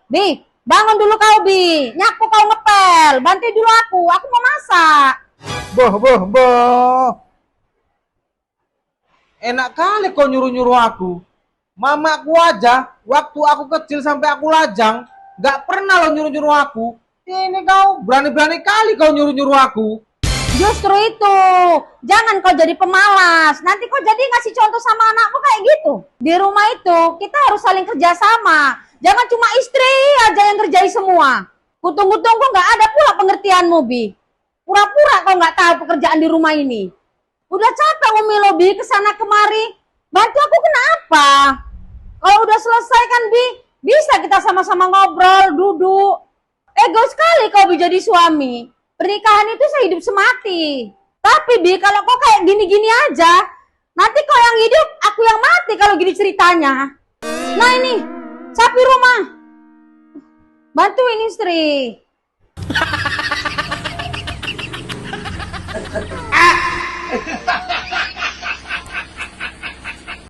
Bi, bangun dulu kau, Bi. Nyapu kau ngepel. Bantu dulu aku mau masak. Boh, boh, boh. Enak kali kau nyuruh-nyuruh aku. Mamaku aja, waktu aku kecil sampai aku lajang, gak pernah lo nyuruh-nyuruh aku. Ini kau berani-berani kali kau nyuruh-nyuruh aku. Justru itu, jangan kau jadi pemalas. Nanti kau jadi ngasih contoh sama anakmu kayak gitu. Di rumah itu kita harus saling kerjasama. Jangan cuma istri aja yang kerjain semua. Kutunggu-tunggu nggak ada pula pengertianmu, Bi. Pura-pura kau nggak tahu pekerjaan di rumah ini. Udah capek Umi lo, Bi, kesana kemari. Bantu aku kenapa? Kalau udah selesai kan, Bi, bisa kita sama-sama ngobrol, duduk. Ego sekali kau Bi jadi suami. Pernikahan itu sehidup semati. Tapi Bi, kalau kau kayak gini-gini aja, nanti kau yang hidup, aku yang mati kalau gini ceritanya. Nah ini, sapi rumah. Bantuin istri.